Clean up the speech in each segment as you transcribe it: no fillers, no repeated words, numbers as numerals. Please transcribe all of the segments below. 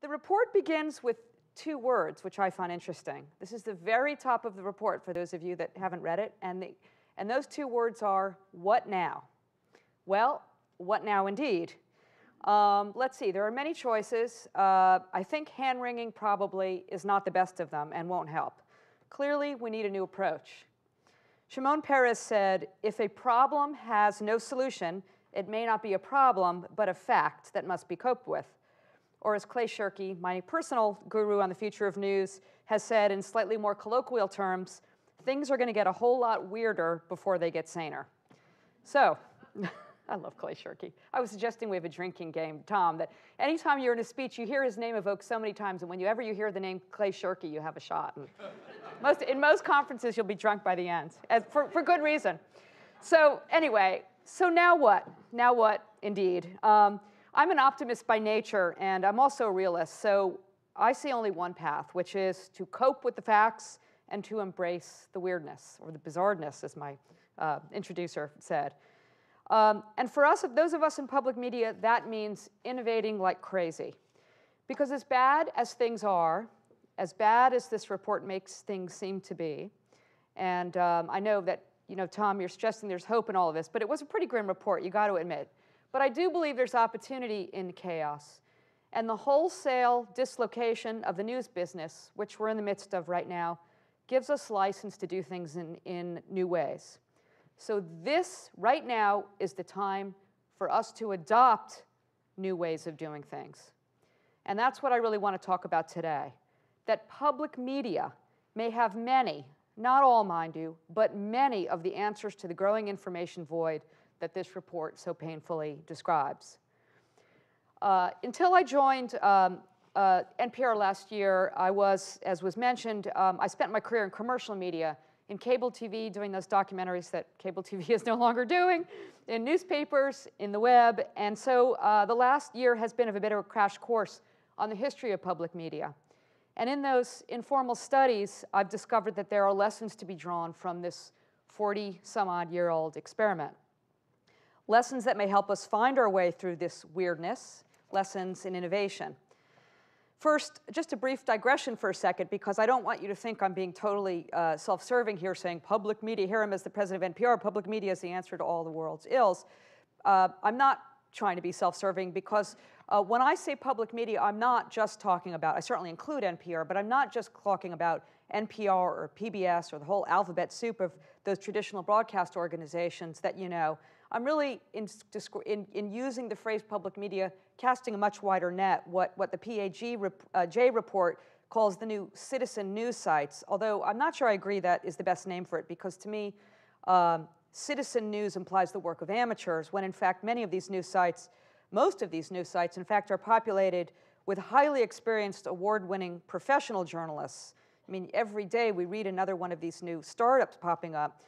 The report begins with two words, which I find interesting. This is the very top of the report for those of you that haven't read it, and those two words are, what now? Well, what now indeed? Let's see, there are many choices. I think hand-wringing probably is not the best of them and won't help. Clearly, we need a new approach. Shimon Peres said, if a problem has no solution, it may not be a problem, but a fact that must be coped with. Or as Clay Shirky, my personal guru on the future of news, has said in slightly more colloquial terms, things are going to get a whole lot weirder before they get saner. So, I love Clay Shirky. I was suggesting we have a drinking game, Tom, that anytime you're in a speech, you hear his name evoked so many times, and whenever you hear the name Clay Shirky, you have a shot. And in most conferences, you'll be drunk by the end, for good reason. So anyway, so now what? Now what, indeed? I'm an optimist by nature, and I'm also a realist, so I see only one path, which is to cope with the facts and to embrace the weirdness, or the bizarreness, as my introducer said. And for us, those of us in public media, that means innovating like crazy. Because as bad as things are, as bad as this report makes things seem to be, and I know that, Tom, you're stressing there's hope in all of this, but it was a pretty grim report, you got to admit. But I do believe there's opportunity in chaos. And the wholesale dislocation of the news business, which we're in the midst of right now, gives us license to do things in new ways. So this, right now, is the time for us to adopt new ways of doing things. And that's what I really want to talk about today. That public media may have many, not all, mind you, but many of the answers to the growing information void that this report so painfully describes. Until I joined NPR last year, I was, as was mentioned, I spent my career in commercial media, in cable TV, doing those documentaries that cable TV is no longer doing, in newspapers, in the web, and so the last year has been of a bit of a crash course on the history of public media. And in those informal studies, I've discovered that there are lessons to be drawn from this 40-some-odd-year-old experiment. Lessons that may help us find our way through this weirdness, lessons in innovation. First, just a brief digression for a second, because I don't want you to think I'm being totally self-serving here, saying public media, here I am as the president of NPR, public media is the answer to all the world's ills. I'm not trying to be self-serving, because when I say public media, I'm not just talking about, I certainly include NPR, but I'm not just talking about NPR or PBS or the whole alphabet soup of those traditional broadcast organizations that you know. I'm really, in using the phrase public media, casting a much wider net, what the PEJ report calls the new citizen news sites, although I'm not sure I agree that is the best name for it, because to me, citizen news implies the work of amateurs, when in fact many of these news sites, most of these news sites, in fact, are populated with highly experienced, award-winning professional journalists. I mean, every day we read another one of these new startups popping up,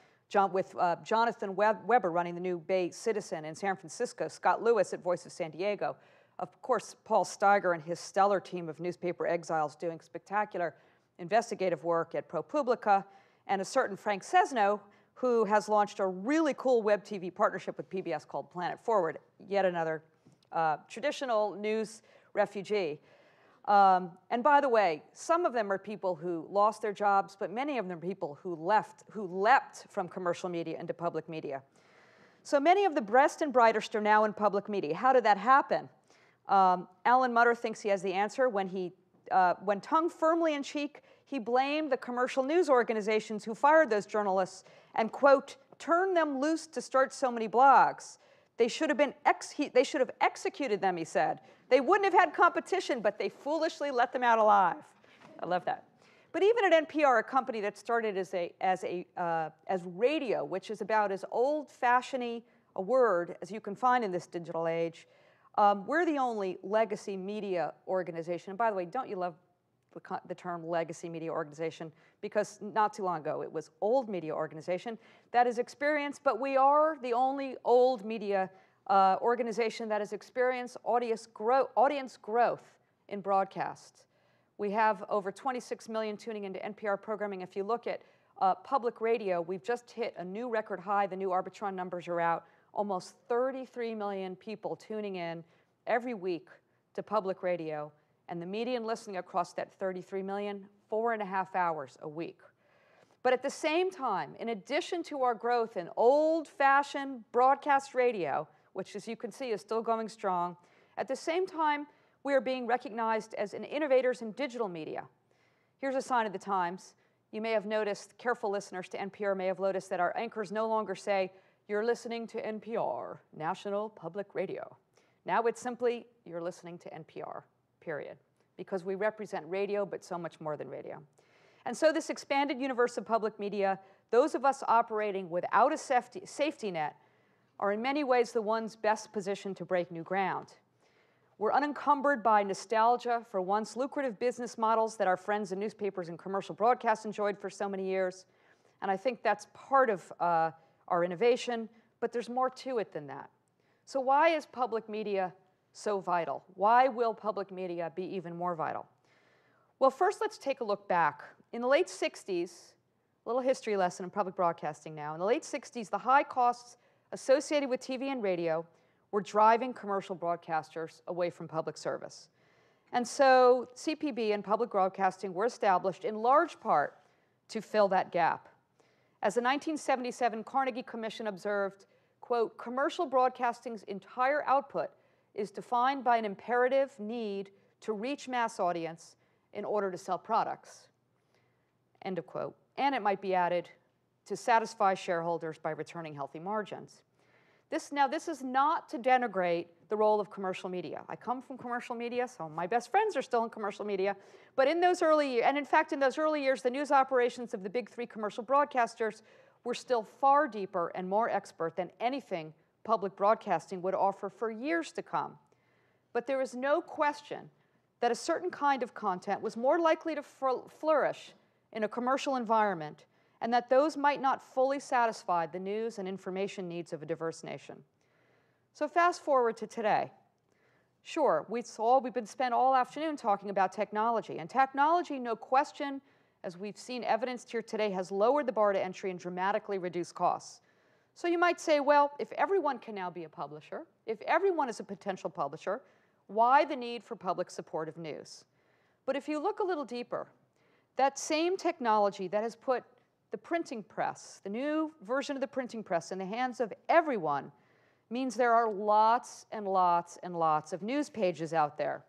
with Jonathan Weber running the new Bay Citizen in San Francisco, Scott Lewis at Voice of San Diego, of course, Paul Steiger and his stellar team of newspaper exiles doing spectacular investigative work at ProPublica, and a certain Frank Sesno, who has launched a really cool web TV partnership with PBS called Planet Forward, yet another traditional news refugee. And by the way, some of them are people who lost their jobs, but many of them are people who leapt from commercial media into public media. So many of the best and brightest are now in public media. How did that happen? Alan Mutter thinks he has the answer. When tongue firmly in cheek, he blamed the commercial news organizations who fired those journalists and, quote, turned them loose to start so many blogs. They should have executed them, he said. They wouldn't have had competition, but they foolishly let them out alive. I love that. But even at NPR, a company that started as radio, which is about as old-fashioned a word as you can find in this digital age, we're the only legacy media organization. And by the way, don't you love the term legacy media organization? Because not too long ago, it was old media organization that is experienced, but we are the only old media organization that has experienced audience growth in broadcast. We have over 26 million tuning into NPR programming. If you look at public radio, we've just hit a new record high. The new Arbitron numbers are out. Almost 33 million people tuning in every week to public radio. and the median listening across that 33 million, 4.5 hours a week. But at the same time, in addition to our growth in old-fashioned broadcast radio, which as you can see is still going strong, at the same time, we are being recognized as innovators in digital media. Here's a sign of the times. You may have noticed, careful listeners to NPR may have noticed that our anchors no longer say, "You're listening to NPR, National Public Radio." Now it's simply, "You're listening to NPR, period." Because we represent radio, but so much more than radio. And so this expanded universe of public media, those of us operating without a safety net, are in many ways the ones best positioned to break new ground. We're unencumbered by nostalgia for once lucrative business models that our friends in newspapers and commercial broadcast enjoyed for so many years. And I think that's part of our innovation, but there's more to it than that. So why is public media so vital? Why will public media be even more vital? Well, first let's take a look back. In the late 60s, a little history lesson in public broadcasting now, in the late 60s, the high costs associated with TV and radio were driving commercial broadcasters away from public service. And so CPB and public broadcasting were established in large part to fill that gap. As the 1977 Carnegie Commission observed, quote, "Commercial broadcasting's entire output is defined by an imperative need to reach mass audience in order to sell products," end of quote. And it might be added, to satisfy shareholders by returning healthy margins. This is not to denigrate the role of commercial media. I come from commercial media, so my best friends are still in commercial media. But in those early years, and in fact in those early years, the news operations of the big three commercial broadcasters were still far deeper and more expert than anything public broadcasting would offer for years to come. But there is no question that a certain kind of content was more likely to flourish in a commercial environment, and that those might not fully satisfy the news and information needs of a diverse nation. So fast forward to today. Sure, we've been spent all afternoon talking about technology, and technology, no question, as we've seen evidenced here today, has lowered the bar to entry and dramatically reduced costs. So you might say, well, if everyone can now be a publisher, if everyone is a potential publisher, why the need for public support of news? But if you look a little deeper, that same technology that has put the printing press, the new version of the printing press, in the hands of everyone means there are lots and lots and lots of news pages out there.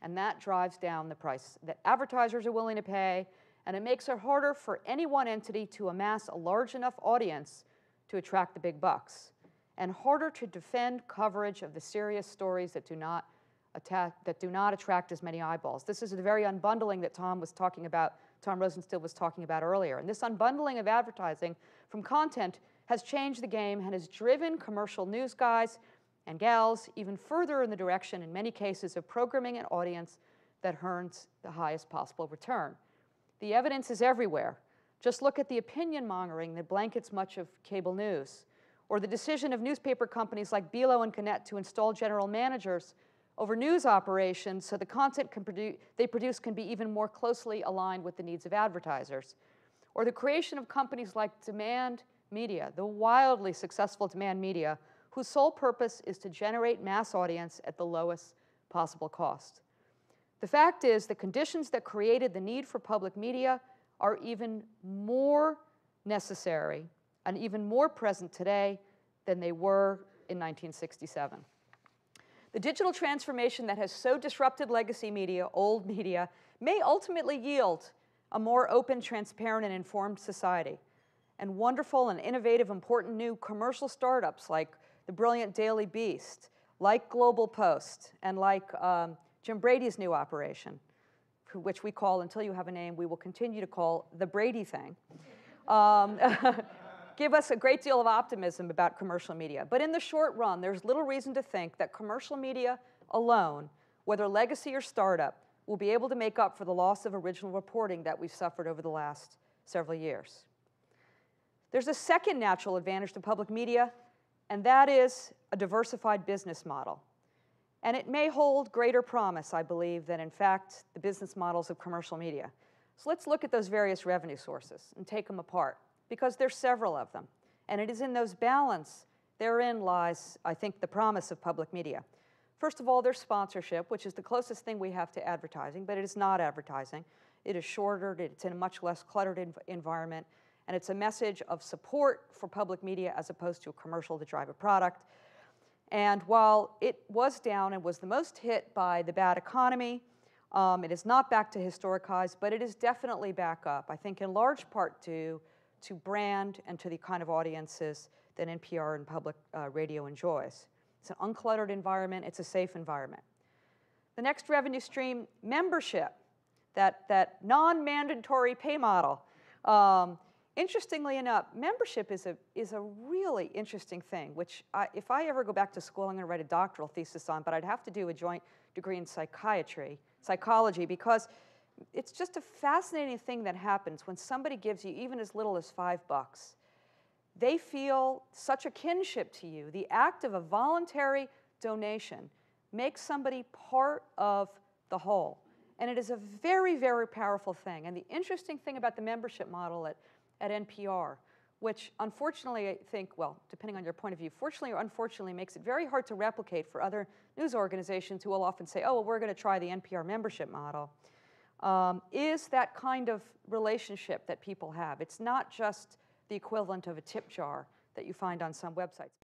And that drives down the price that advertisers are willing to pay, and it makes it harder for any one entity to amass a large enough audience to attract the big bucks, and harder to defend coverage of the serious stories that do not attract as many eyeballs. This is the very unbundling that Tom Rosenstiel was talking about earlier. And this unbundling of advertising from content has changed the game and has driven commercial news guys and gals even further in the direction, in many cases, of programming an audience that earns the highest possible return. The evidence is everywhere. Just look at the opinion mongering that blankets much of cable news, or the decision of newspaper companies like Bilo and Gannett to install general managers over news operations so the content they produce can be even more closely aligned with the needs of advertisers. Or the creation of companies like Demand Media, the wildly successful Demand Media, whose sole purpose is to generate mass audience at the lowest possible cost. The fact is, the conditions that created the need for public media are even more necessary and even more present today than they were in 1967. The digital transformation that has so disrupted legacy media, old media, may ultimately yield a more open, transparent, and informed society. And wonderful and innovative, important new commercial startups like the brilliant Daily Beast, like Global Post, and like Jim Brady's new operation, which we call, until you have a name, we will continue to call the Brady thing. Give us a great deal of optimism about commercial media. But in the short run, there's little reason to think that commercial media alone, whether legacy or startup, will be able to make up for the loss of original reporting that we've suffered over the last several years. There's a second natural advantage to public media, and that is a diversified business model. And it may hold greater promise, I believe, than in fact the business models of commercial media. So let's look at those various revenue sources and take them apart, because there's several of them. And it is in those balance, therein lies, I think, the promise of public media. First of all, there's sponsorship, which is the closest thing we have to advertising, but it is not advertising. It is shorter, it's in a much less cluttered environment, and it's a message of support for public media as opposed to a commercial to drive a product. And while it was down and was the most hit by the bad economy, it is not back to historic highs, but it is definitely back up, I think in large part due to brand and to the kind of audiences that NPR and public radio enjoys. It's an uncluttered environment, it's a safe environment. The next revenue stream, membership, that non-mandatory pay model. Interestingly enough, membership is a really interesting thing, which if I ever go back to school, I'm going to write a doctoral thesis on, but I'd have to do a joint degree in psychology, because it's just a fascinating thing that happens when somebody gives you even as little as $5. They feel such a kinship to you. The act of a voluntary donation makes somebody part of the whole. And it is a very, very powerful thing. And the interesting thing about the membership model at NPR, which unfortunately I think, well, depending on your point of view, fortunately or unfortunately makes it very hard to replicate for other news organizations who will often say, oh, well, we're going to try the NPR membership model, is that kind of relationship that people have. It's not just the equivalent of a tip jar that you find on some websites.